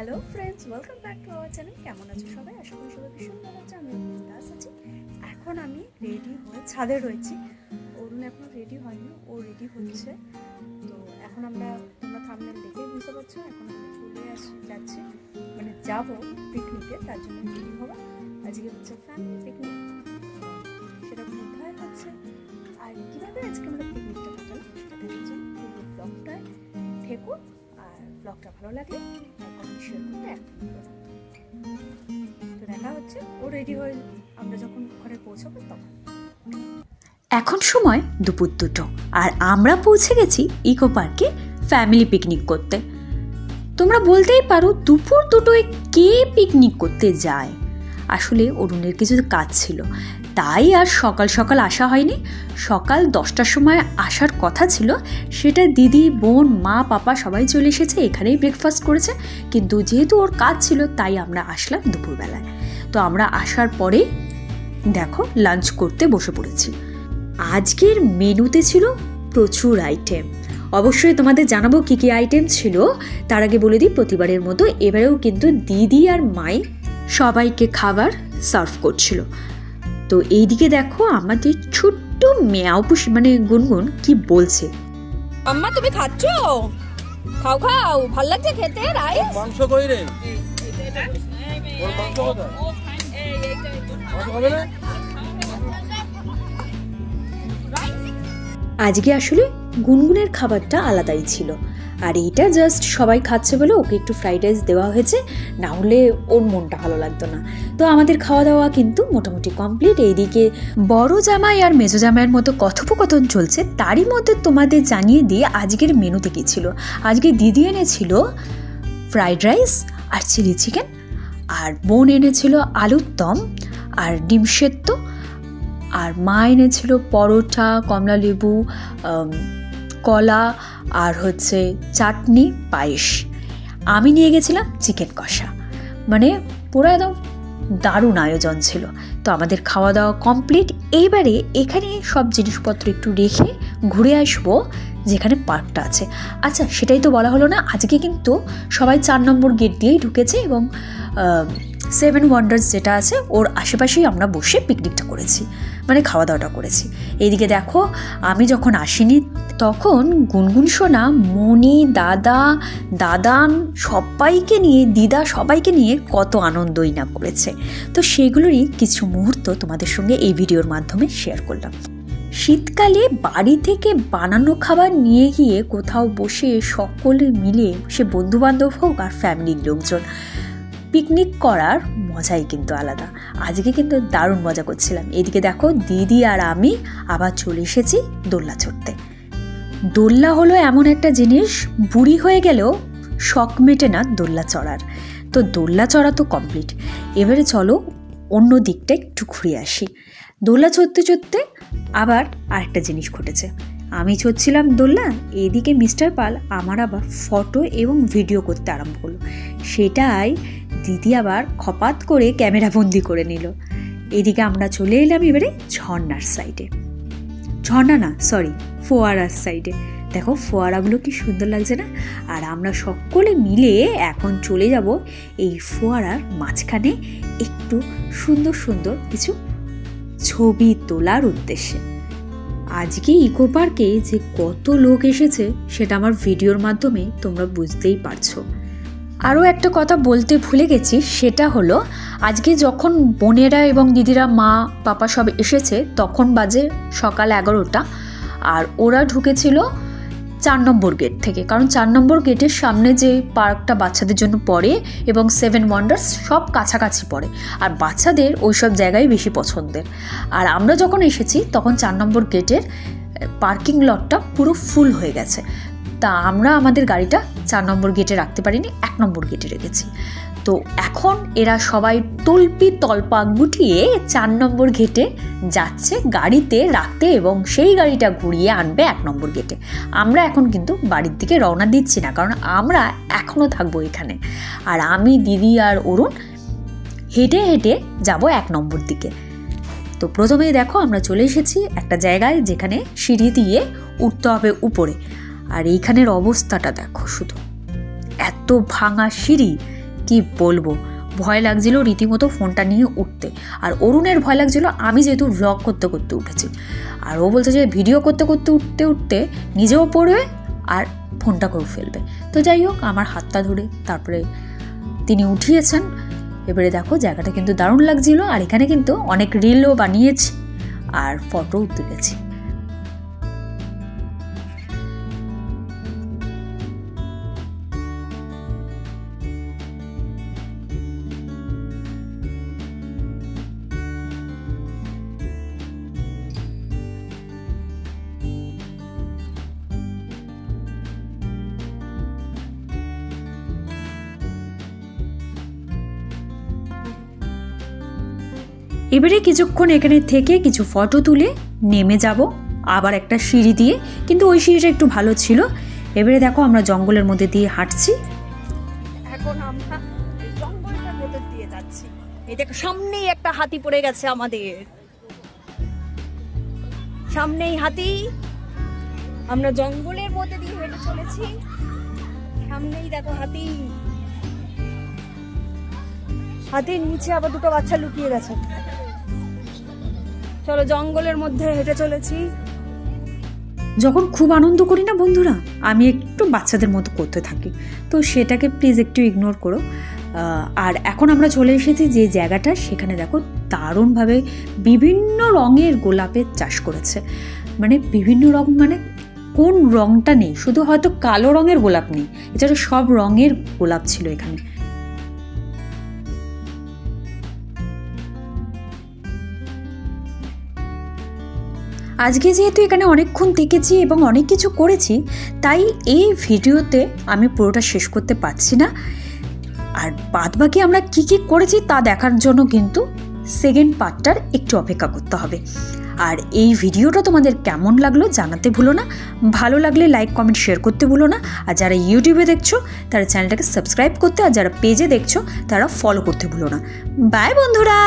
Hello friends, welcome back to our channel. কেমন আছো সবাই? আশা করি সবাই ভীষণ ভালো আছে। আমি বিন্দাস আছি। এখন আমি রেডি হয়ে ছাদে রয়েছি। অরুণ এখনো রেডি হয়নি, ও রেডি হচ্ছে। তো এখন তোমরা থাম্বনেল দেখেই বুঝতে পারছো, এখন আমরা চলে যাচ্ছি, মানে যাবো পিকনিকে। তার জন্য রেডি হবো। আজকে হচ্ছে ফ্যামিলি পিকনিক। সেটা কোথায় হচ্ছে আর কীভাবে আজকে আমরা পিকনিকটা কাটালাম সেটা দেখার জন্য পুরো ব্লগটায় থেকো। আর ব্লগটা ভালো লাগলে কমেন্ট শেয়ার করতে একদম ভুলো না। তো দেখা হচ্ছে ও রেডি হয়ে আমরা যখন ঘরে পৌঁছাবো তখন। এখন সময় দুপুর 2টো আর আমরা পৌঁছে গেছি ইকো পার্কে ফ্যামিলি পিকনিক করতে। তোমরা বলতেই পারো দুপুর 2টোয় কে পিকনিক করতে যায়? আসলে অরুণের কিছু কাজ ছিল, তাই আর সকাল সকাল আসা হয়নি। সকাল 10টার সময় আসার কথা ছিল, সেটা দিদি, বোন, মা, পাপা সবাই চলে এসেছে, এখানেই ব্রেকফাস্ট করেছে। কিন্তু যেহেতু ওর কাজ ছিল তাই আমরা আসলাম দুপুরবেলায়। তো আমরা আসার পরে দেখো লাঞ্চ করতে বসে পড়েছি। আজকের মেনুতে ছিল প্রচুর আইটেম। অবশ্যই তোমাদের জানাবো কী কী আইটেম ছিল। তার আগে বলে দিই, প্রতিবারের মতো এবারেও কিন্তু দিদি আর মাই সবাইকে খাবার সার্ভ করছিল। তো এইদিকে দেখো আমাদের ছোট্ট মেয়াও পুষি মানে গুনগুন কি বলছে। আম্মা তুমি খাচ্ছো? খাও খাও, ভাল লাগছে খেতে। রাইস মাংস কই রে? ওর মাংস কোথায়? মাংস খাবে না? আজকে আসলে গুনগুনের খাবারটা আলাদাই ছিল, আর এইটা জাস্ট সবাই খাচ্ছে বলে ওকে একটু ফ্রাইড রাইস দেওয়া হয়েছে, না হলে ওর মনটা ভালো লাগতো না। তো আমাদের খাওয়া দাওয়া কিন্তু মোটামুটি কমপ্লিট। এইদিকে বড় জামাই আর মেজো জামাইয়ের মতো কথোপকথন চলছে। তারই মধ্যে তোমাদের জানিয়ে দিয়ে আজকের মেনুতে কী ছিল। আজকে দিদি এনেছিল ফ্রাইড রাইস আর চিলি চিকেন, আর বোন এনেছিল আলুর দম আর ডিম সেদ্ধ, আর মা এনেছিল পরোটা, কমলা লেবু, কলা আর হচ্ছে চাটনি, পায়েস। আমি নিয়ে গেছিলাম চিকেন কষা। মানে পুরো একদম দারুণ আয়োজন ছিল। তো আমাদের খাওয়া দাওয়া কমপ্লিট। এইবারে এখানে সব জিনিসপত্র একটু রেখে ঘুরে আসবো যেখানে পার্কটা আছে। আচ্ছা, সেটাই তো বলা হলো না। আজকে কিন্তু সবাই 4 নম্বর গেট দিয়েই ঢুকেছে এবং 7 ওয়ান্ডার্স যেটা আছে ওর আশেপাশেই আমরা বসে পিকনিকটা করেছি, মানে খাওয়া দাওয়াটা করেছি। এইদিকে দেখো আমি যখন আসিনি তখন গুনগুন সোনা, মনি, দাদা, দাদান সবাইকে নিয়ে, দিদা সবাইকে নিয়ে কত আনন্দই না করেছে। তো সেগুলোরই কিছু মুহূর্ত তোমাদের সঙ্গে এই ভিডিওর মাধ্যমে শেয়ার করলাম। শীতকালে বাড়ি থেকে বানানো খাবার নিয়ে গিয়ে কোথাও বসে সকলে মিলে, সে বন্ধুবান্ধব হোক আর ফ্যামিলির লোকজন, পিকনিক করার মজাই কিন্তু আলাদা। আজকে কিন্তু দারুণ মজা করছিলাম। এদিকে দেখো দিদি আর আমি আবার চলে এসেছি দোলনা চড়তে। দোলনা হলো এমন একটা জিনিস, বুড়ি হয়ে গেলেও শখ মেটে না দোলনা চড়ার। তো দোলনা চড়া তো কমপ্লিট, এবারে চলো অন্য দিকটা একটু ঘুরে আসি। দোলনা চড়তে চড়তে আবার আরেকটা জিনিস ঘটেছে। আমি চড়ছিলাম দোলনা, এদিকে মিস্টার পাল আমার আবার ফটো এবং ভিডিও করতে আরম্ভ করলো। সেটাই দিদি আবার খপাত করে ক্যামেরাবন্দি করে নিল। এদিকে আমরা চলে এলাম এবারে ঝর্ণার সাইডে। ঝর্ণা না, সরি, ফোয়ারার সাইডে। দেখো ফোয়ারাগুলো কি সুন্দর লাগছে না? আর আমরা সকলে মিলে এখন চলে যাব এই ফোয়ারার মাঝখানে একটু সুন্দর সুন্দর কিছু ছবি তোলার উদ্দেশ্যে। আজকে ইকো পার্কে যে কত লোক এসেছে সেটা আমার ভিডিওর মাধ্যমে তোমরা বুঝতেই পারছো। আরও একটা কথা বলতে ভুলে গেছি, সেটা হলো আজকে যখন বোনেরা এবং দিদিরা, মা, পাপা সব এসেছে তখন বাজে সকাল 11টা, আর ওরা ঢুকেছিল 4 নম্বর গেট থেকে। কারণ 4 নম্বর গেটের সামনে যে পার্কটা বাচ্চাদের জন্য পড়ে এবং 7 ওয়ান্ডার্স সব কাছাকাছি পড়ে, আর বাচ্চাদের ওই সব জায়গায় বেশি পছন্দের। আর আমরা যখন এসেছি তখন 4 নম্বর গেটের পার্কিং লটটা পুরো ফুল হয়ে গেছে। তা আমরা আমাদের গাড়িটা 4 নম্বর গেটে রাখতে পারিনি, 1 নম্বর গেটে রেখেছি। তো এখন এরা সবাই তল্পি তল্পা গুটিয়ে 4 নম্বর গেটে যাচ্ছে গাড়িতে রাখতে এবং সেই গাড়িটা ঘুরিয়ে আনবে 1 নম্বর গেটে। আমরা এখন কিন্তু বাড়ির দিকে রওনা দিচ্ছি না, কারণ আমরা এখনও থাকবো এখানে। আর আমি, দিদি আর অরুণ হেঁটে হেঁটে যাব 1 নম্বর দিকে। তো প্রথমেই দেখো আমরা চলে এসেছি একটা জায়গায় যেখানে সিঁড়ি দিয়ে উঠতে হবে উপরে। আর এইখানের অবস্থাটা দেখো, শুধু এত ভাঙা সিঁড়ি কি বলবো, ভয় লাগছিল রীতিমতো ফোনটা নিয়ে উঠতে। আর অরুণের ভয় লাগছিল আমি যেহেতু ভ্লগ করতে করতে উঠেছি, আর ও বলছে যে ভিডিও করতে করতে উঠতে উঠতে নিজেও পড়বে আর ফোনটা করে ফেলবে। তো যাই হোক, আমার হাতটা ধরে তারপরে তিনি উঠিয়েছেন। এবারে দেখো জায়গাটা কিন্তু দারুণ লাগছিল, আর এখানে কিন্তু অনেক রিলও বানিয়েছি আর ফটোও তুলেছি। এবারে কিছুক্ষণ এখানে থেকে কিছু ফটো তুলে নেমে যাব আবার একটা সিঁড়ি দিয়ে, কিন্তু ওই সিঁড়িটা একটু ভালো ছিল। এবারে দেখো আমরা জঙ্গলের মধ্যে দিয়ে হাঁটছি। এখন আমরা এই জঙ্গলটার ভেতর দিয়ে যাচ্ছি। এই দেখো সামনেই একটা হাতি পড়ে গেছে আমাদের, সামনেই হাতি। আমরা জঙ্গলের মধ্যে দিয়ে হেঁটে চলেছি, সামনেই দেখো হাতি। হাতির নিচে আবার দুটো বাচ্চা লুকিয়ে গেছে। চলো জঙ্গলের মধ্যে হেঁটে চলেছি। যখন খুব আনন্দ করি না বন্ধুরা, আমি একটু বাচ্চাদের মতো করতে থাকি, তো সেটাকে প্লিজ একটু ইগনোর করো। আর এখন আমরা চলে এসেছি যে জায়গাটা, সেখানে দেখো দারুণভাবে বিভিন্ন রঙের গোলাপের চাষ করেছে। মানে বিভিন্ন রং, মানে কোন রংটা নেই, শুধু হয়তো কালো রঙের গোলাপ নেই, এছাড়া সব রঙের গোলাপ ছিল এখানে। আজকে যেহেতু এখানে অনেকক্ষণ থেকেছি এবং অনেক কিছু করেছি, তাই এই ভিডিওতে আমি পুরোটা শেষ করতে পারছি না। আর বাদবাকি আমরা কি কি করেছি তা দেখার জন্য কিন্তু সেকেন্ড পার্টটার একটু অপেক্ষা করতে হবে। আর এই ভিডিওটা তোমাদের কেমন লাগলো জানাতে ভুলো না। ভালো লাগলে লাইক কমেন্ট শেয়ার করতে ভুলো না। আর যারা ইউটিউবে দেখছো তারা চ্যানেলটাকে সাবস্ক্রাইব করতে, আর যারা পেজে দেখছো তারা ফলো করতে ভুলো না। বাই বন্ধুরা।